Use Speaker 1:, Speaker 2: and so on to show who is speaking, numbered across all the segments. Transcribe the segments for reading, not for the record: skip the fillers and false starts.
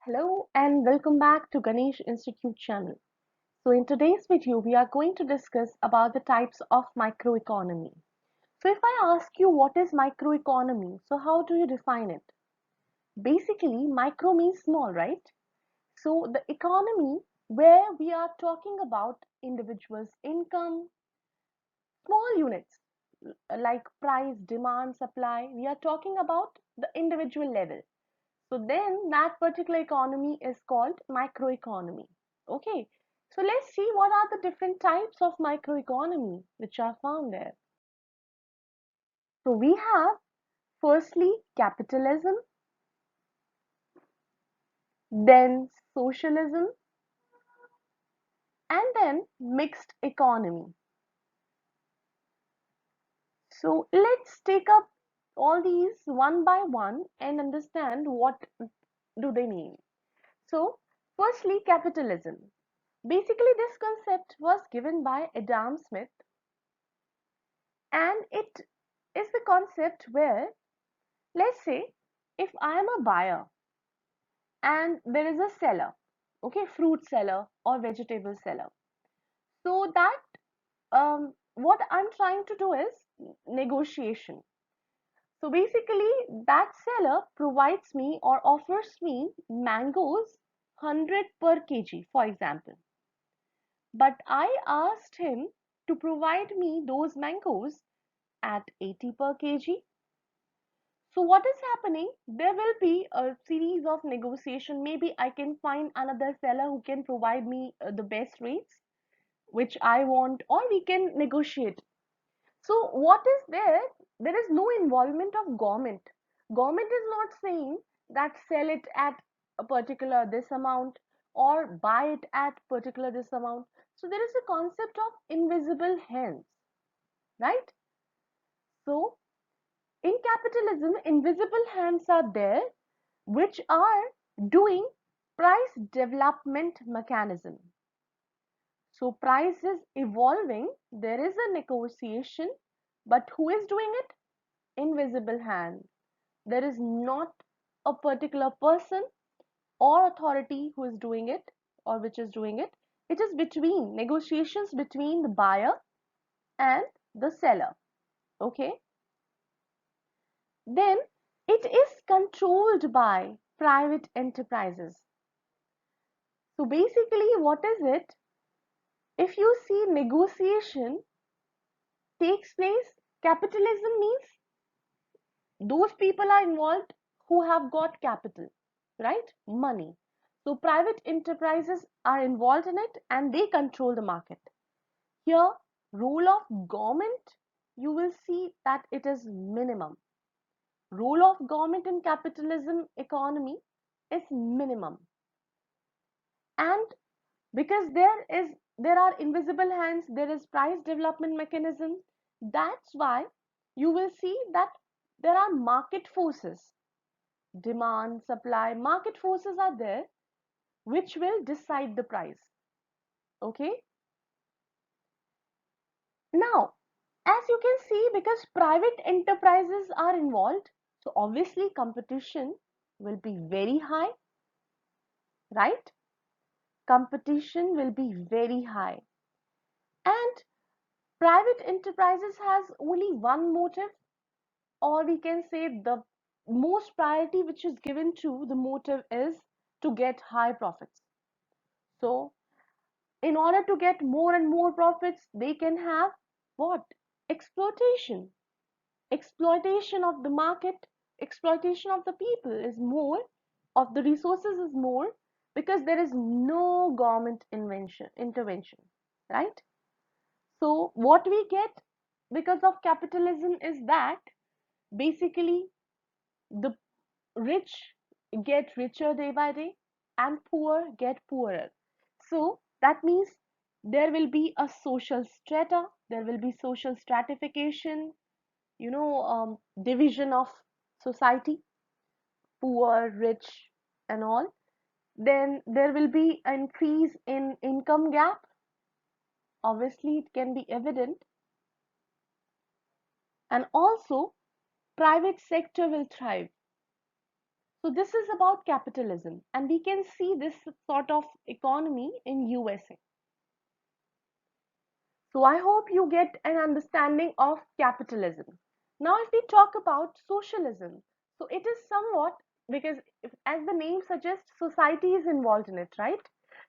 Speaker 1: Hello and welcome back to Ganesh Institute channel. So in today's video, we are going to discuss about the types of microeconomy. So if I ask you what is microeconomy, so how do you define it? Basically, micro means small, right? So the economy where we are talking about individuals' income, small units like price, demand, supply, we are talking about the individual level. So then that particular economy is called microeconomy. Okay, so let's see what are the different types of microeconomy which are found there. So we have firstly capitalism, then socialism, and then mixed economy. So let's take up all these one by one and understand what do they mean. So firstly capitalism. Basically this concept was given by Adam Smith, and it is the concept where, let's say, if I am a buyer and there is a seller, okay, fruit seller or vegetable seller. So that what I'm trying to do is negotiation. So basically, that seller provides me or offers me mangoes 100 per kg, for example. But I asked him to provide me those mangoes at 80 per kg. So what is happening? There will be a series of negotiation. Maybe I can find another seller who can provide me the best rates, which I want, or we can negotiate. So what is there? There is no involvement of government. Government is not saying that sell it at a particular this amount or buy it at particular this amount. So there is a concept of invisible hands, right? So in capitalism, invisible hands are there which are doing price development mechanism. So price is evolving, there is a negotiation, but who is doing it? Invisible hand. There is not a particular person or authority who is doing it or which is doing it. It is between negotiations between the buyer and the seller. Okay. Then it is controlled by private enterprises. So basically, what is it? If you see negotiation takes place, capitalism means those people are involved who have got capital, right? Money. So private enterprises are involved in it and they control the market. Here, role of government, you will see that it is minimum. Role of government in capitalism economy is minimum. And because there are invisible hands, there is price development mechanism. That's why you will see that there are market forces, demand, supply, market forces are there which will decide the price. Okay, now as you can see, because private enterprises are involved, so obviously competition will be very high, right? Competition will be very high, and private enterprises has only one motive, or we can say the most priority which is given to the motive is to get high profits. So in order to get more and more profits, they can have what? Exploitation. Exploitation of the market, exploitation of the people is more, of the resources is more, because there is no government intervention, right? So what we get because of capitalism is that basically the rich get richer day by day and poor get poorer. So that means there will be a social strata, there will be social stratification, division of society, poor, rich, and all. Then there will be an increase in income gap. Obviously, it can be evident, and also private sector will thrive. So this is about capitalism, and we can see this sort of economy in USA. So I hope you get an understanding of capitalism. Now, if we talk about socialism, so it is somewhat, because as the name suggests, society is involved in it, right?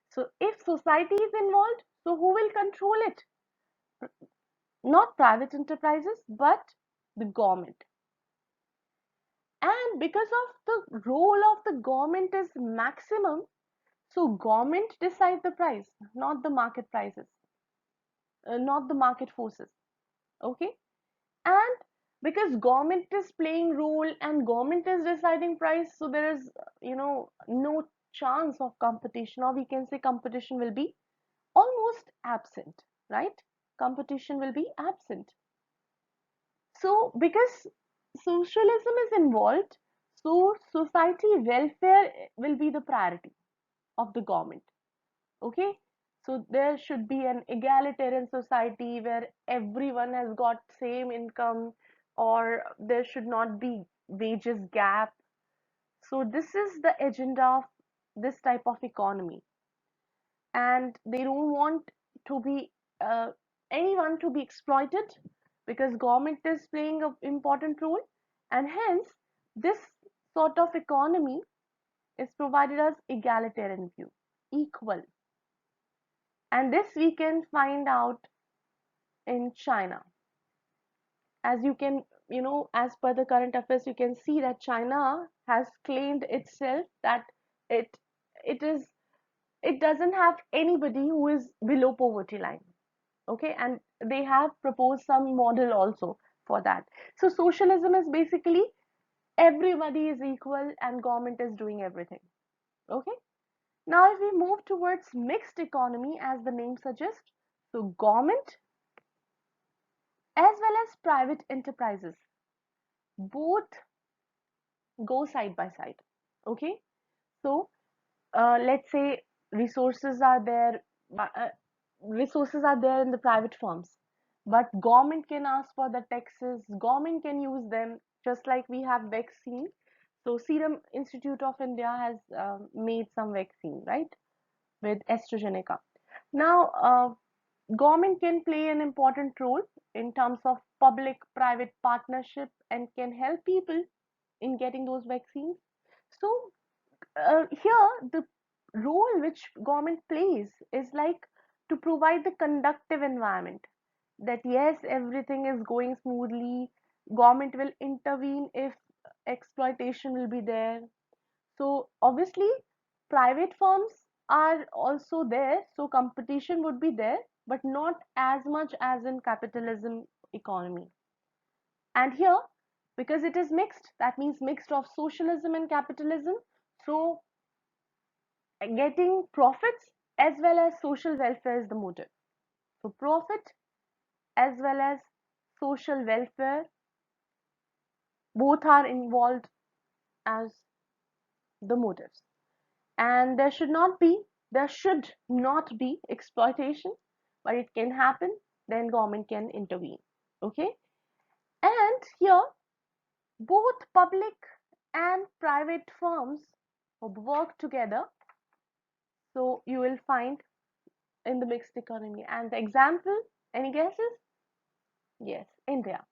Speaker 1: So if society is involved, so who will control it? Not private enterprises, but the government. And because of the role of the government is maximum, so government decide the price, not the market prices, not the market forces. Okay, and because government is playing role and government is deciding price, so there is no chance of competition, or we can say competition will be almost absent, right? Competition will be absent. So because socialism is involved, so society welfare will be the priority of the government. Okay, so there should be an egalitarian society where everyone has got same income, or there should not be wages gap. So this is the agenda of this type of economy, and they don't want to be anyone to be exploited, because government is playing an important role, and hence this sort of economy is provided as egalitarian view, equal. And this we can find out in China. As you can, as per the current affairs, you can see that China has claimed itself that it it is it doesn't have anybody who is below poverty line. Okay, and they have proposed some model also for that. So socialism is basically everybody is equal and government is doing everything. Okay, now if we move towards mixed economy, as the name suggests, so government as well as private enterprises both go side by side. Okay, so let's say resources are there, resources are there in the private firms, but government can ask for the taxes, government can use them, just like we have vaccine. So Serum Institute of India has made some vaccine, right, with AstraZeneca. Now government can play an important role in terms of public private partnership and can help people in getting those vaccines. So here the role which government plays is like to provide the conductive environment, that yes, everything is going smoothly, government will intervene if exploitation will be there. So obviously private firms are also there, so competition would be there, but not as much as in capitalism economy. And here, because it is mixed, that means mixed of socialism and capitalism, so getting profits as well as social welfare is the motive. So profit as well as social welfare, both are involved as the motives. And there should not be exploitation, but it can happen, then government can intervene. Okay, and here both public and private firms work together, so you will find in the mixed economy. And the example, any guesses? Yes, India.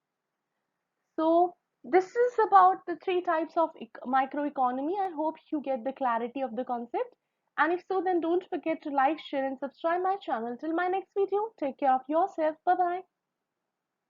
Speaker 1: So this is about the three types of microeconomy. I hope you get the clarity of the concept. And if so, then don't forget to like, share, and subscribe my channel. Till my next video, take care of yourself. Bye bye.